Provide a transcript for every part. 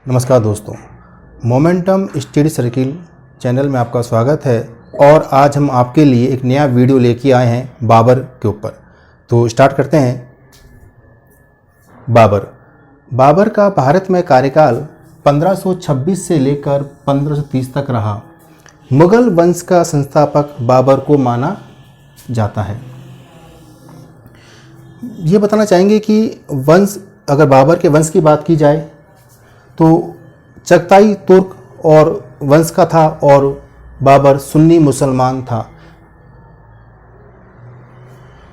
नमस्कार दोस्तों, momentum study circle channel में आपका स्वागत है। और आज हम आपके लिए एक नया वीडियो लेके आए हैं बाबर के ऊपर। तो स्टार्ट करते हैं। बाबर का भारत में कार्यकाल 1526 से लेकर 1530 तक रहा। मुगल वंश का संस्थापक बाबर को माना जाता है। ये बताना चाहेंगे कि वंश, अगर बाबर के वंश की बात की जाए तो चगताई तुर्क और वंश का था और बाबर सुन्नी मुसलमान था।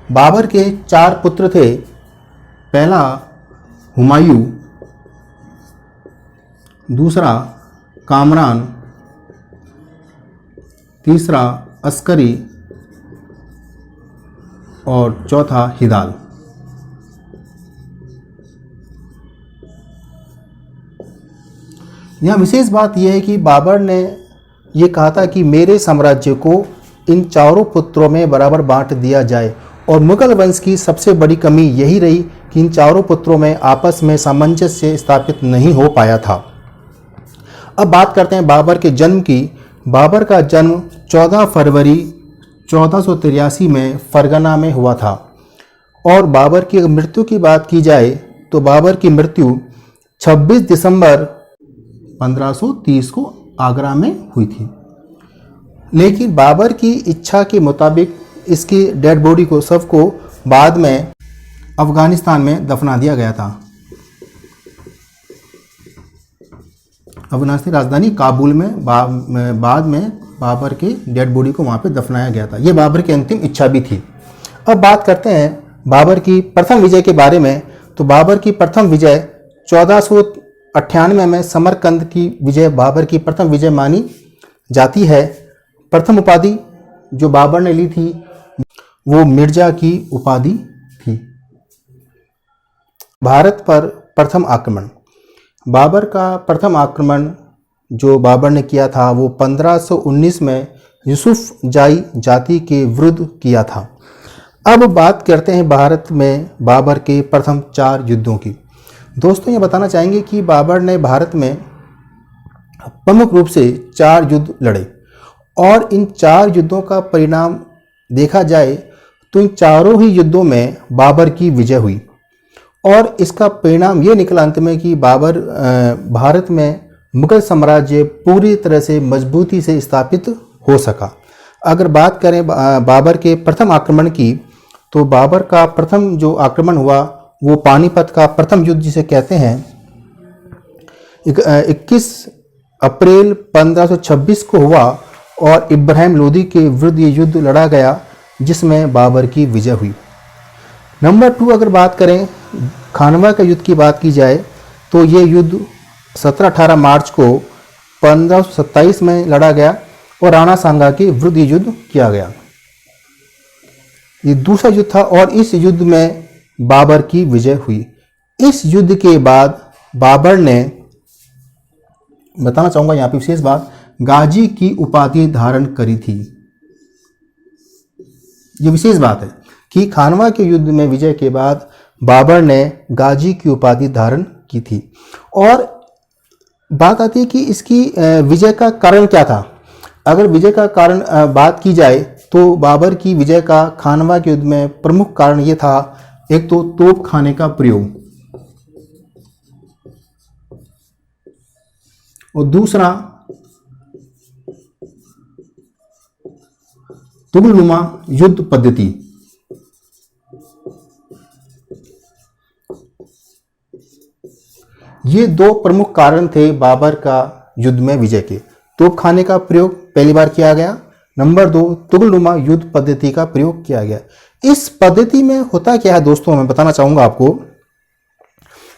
बाबर के 4 पुत्र थे। पहला हुमायूं, दूसरा कामरान, तीसरा अस्करी और चौथा हिदाल। यहाँ विशेष बात यह है कि बाबर ने ये कहा था कि मेरे साम्राज्य को इन चारों पुत्रों में बराबर बांट दिया जाए। और मुगल वंश की सबसे बड़ी कमी यही रही कि इन चारों पुत्रों में आपस में सामंजस्य स्थापित नहीं हो पाया था। अब बात करते हैं बाबर के जन्म की। बाबर का जन्म 14 फरवरी 1483 में फरगना में हुआ था। और बाबर की मृत्यु की बात की जाए तो बाबर की मृत्यु 26 दिसंबर 1530 को आगरा में हुई थी। लेकिन बाबर की इच्छा के मुताबिक इसकी डेड बॉडी को, शव को बाद में अफगानिस्तान में दफना दिया गया था। अफगानिस्तान की राजधानी काबुल में बाद में बाबर के डेड बॉडी को वहाँ पे दफनाया गया था। ये बाबर की अंतिम इच्छा भी थी। अब बात करते हैं बाबर की प्रथम विजय के बारे में। तो बाबर की प्रथम विजय 1498 में समरकंद की विजय बाबर की प्रथम विजय मानी जाती है। प्रथम उपाधि जो बाबर ने ली थी वो मिर्जा की उपाधि थी। भारत पर प्रथम आक्रमण। बाबर का प्रथम आक्रमण जो बाबर ने किया था वो 1519 में यूसुफ जाई जाति के विरुद्ध किया था। अब बात करते हैं भारत में बाबर के प्रथम 4 युद्धों की। दोस्तों, ये बताना चाहेंगे कि बाबर ने भारत में प्रमुख रूप से 4 युद्ध लड़े और इन 4 युद्धों का परिणाम देखा जाए तो इन चारों ही युद्धों में बाबर की विजय हुई। और इसका परिणाम ये निकला अंत में कि बाबर भारत में मुगल साम्राज्य पूरी तरह से मजबूती से स्थापित हो सका। अगर बात करें बाबर के प्रथम आक्रमण की तो बाबर का प्रथम जो आक्रमण हुआ वो पानीपत का प्रथम युद्ध जिसे कहते हैं 21 अप्रैल 1526 को हुआ और इब्राहिम लोदी के विरुद्ध ये युद्ध लड़ा गया जिसमें बाबर की विजय हुई। नंबर 2, अगर बात करें खानवा का युद्ध की बात की जाए तो ये युद्ध 17-18 मार्च को 1527 में लड़ा गया और राणा सांगा के विरुद्ध युद्ध किया गया। ये दूसरा युद्ध था और इस युद्ध में बाबर की विजय हुई। इस युद्ध के बाद बाबर ने, बताना चाहूंगा यहाँ पे विशेष बात, गाजी की उपाधि धारण करी थी। ये विशेष बात है कि खानवा के युद्ध में विजय के बाद बाबर ने गाजी की उपाधि धारण की थी। और बात आती है कि इसकी विजय का कारण क्या था। अगर विजय का कारण बात की जाए तो बाबर की विजय का खानवा के युद्ध में प्रमुख कारण ये था, एक तो तोप खाने का प्रयोग और दूसरा तुगलनुमा युद्ध पद्धति। ये 2 प्रमुख कारण थे बाबर का युद्ध में विजय के। तोप खाने का प्रयोग पहली बार किया गया। नंबर 2, तुगलनुमा युद्ध पद्धति का प्रयोग किया गया। इस पद्धति में होता क्या है दोस्तों, मैं बताना चाहूंगा आपको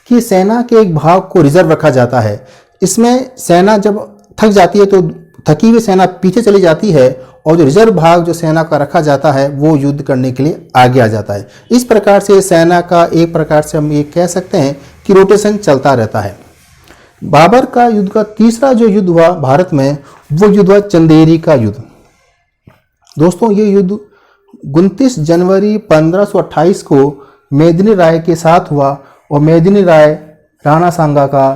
कि सेना के एक भाग को रिजर्व रखा जाता है। इसमें सेना जब थक जाती है तो थकी हुई सेना पीछे चली जाती है और जो रिजर्व भाग जो सेना का रखा जाता है वो युद्ध करने के लिए आगे आ जाता है। इस प्रकार से सेना का एक प्रकार से हम ये कह सकते हैं कि रोटेशन चलता रहता है। बाबर का युद्ध का तीसरा जो युद्ध हुआ भारत में वो युद्ध हुआ चंदेरी का युद्ध। दोस्तों, ये युद्ध 29 जनवरी 1528 को मेदिनी राय के साथ हुआ और मेदिनी राय राणा सांगा का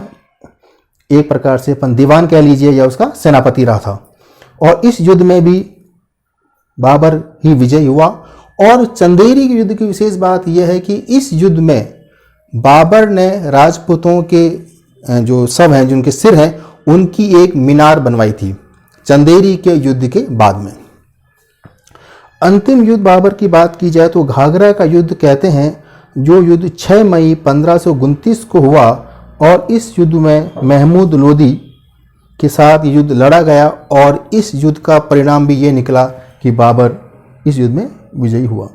एक प्रकार से अपन दीवान कह लीजिए या उसका सेनापति रहा था। और इस युद्ध में भी बाबर ही विजयी हुआ। और चंदेरी के युद्ध की विशेष बात यह है कि इस युद्ध में बाबर ने राजपूतों के जो सब हैं, जिनके सिर हैं, उनकी एक मीनार बनवाई थी चंदेरी के युद्ध के बाद में। अंतिम युद्ध बाबर की बात की जाए तो घाघरा का युद्ध कहते हैं, जो युद्ध 6 मई 1529 को हुआ। और इस युद्ध में महमूद लोदी के साथ युद्ध लड़ा गया और इस युद्ध का परिणाम भी ये निकला कि बाबर इस युद्ध में विजयी हुआ।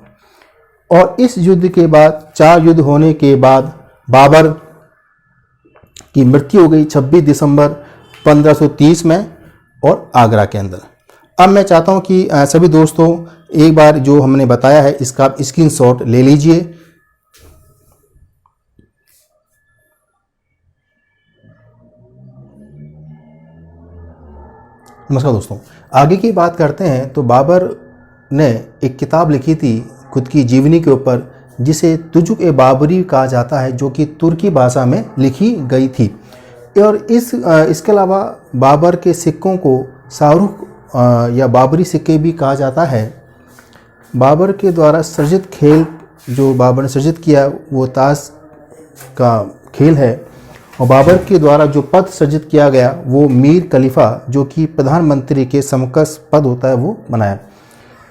और इस युद्ध के बाद 4 युद्ध होने के बाद बाबर की मृत्यु हो गई 26 दिसंबर 1530 में और आगरा के अंदर। अब मैं चाहता हूं कि सभी दोस्तों एक बार जो हमने बताया है इसका आप स्क्रीनशॉट ले लीजिए। नमस्कार दोस्तों, आगे की बात करते हैं तो बाबर ने एक किताब लिखी थी खुद की जीवनी के ऊपर, जिसे तुजुक-ए-बाबरी कहा जाता है, जो कि तुर्की भाषा में लिखी गई थी। और इसके अलावा बाबर के सिक्कों को शाहरुख या बाबरी सिक्के भी कहा जाता है। बाबर के द्वारा सृजित खेल जो बाबर ने सृजित किया वो ताश का खेल है। और बाबर के द्वारा जो पद सृजित किया गया वो मीर खलीफा, जो कि प्रधानमंत्री के समकक्ष पद होता है, वो बनाया।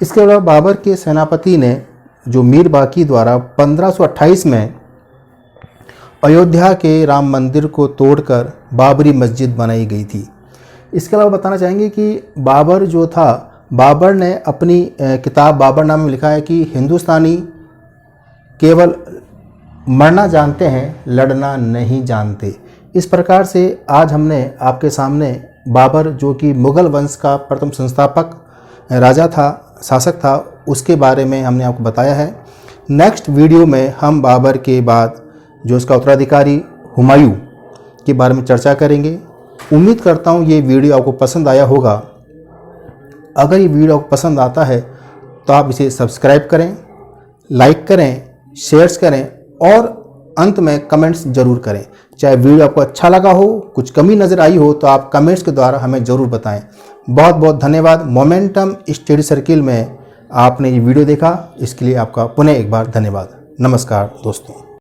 इसके अलावा बाबर के सेनापति ने जो मीर बाकी द्वारा 1528 में अयोध्या के राम मंदिर को तोड़कर बाबरी मस्जिद बनाई गई थी। इसके अलावा बताना चाहेंगे कि बाबर जो था, बाबर ने अपनी किताब बाबरनामा में लिखा है कि हिंदुस्तानी केवल मरना जानते हैं, लड़ना नहीं जानते। इस प्रकार से आज हमने आपके सामने बाबर, जो कि मुग़ल वंश का प्रथम संस्थापक राजा था, शासक था, उसके बारे में हमने आपको बताया है। नेक्स्ट वीडियो में हम बाबर के बाद जो उसका उत्तराधिकारी हुमायूं के बारे में चर्चा करेंगे। उम्मीद करता हूँ ये वीडियो आपको पसंद आया होगा। अगर ये वीडियो आपको पसंद आता है तो आप इसे सब्सक्राइब करें, लाइक करें, शेयर्स करें और अंत में कमेंट्स जरूर करें। चाहे वीडियो आपको अच्छा लगा हो, कुछ कमी नज़र आई हो, तो आप कमेंट्स के द्वारा हमें ज़रूर बताएं। बहुत बहुत धन्यवाद। मोमेंटम स्टडी सर्किल में आपने ये वीडियो देखा, इसके लिए आपका पुनः एक बार धन्यवाद। नमस्कार दोस्तों।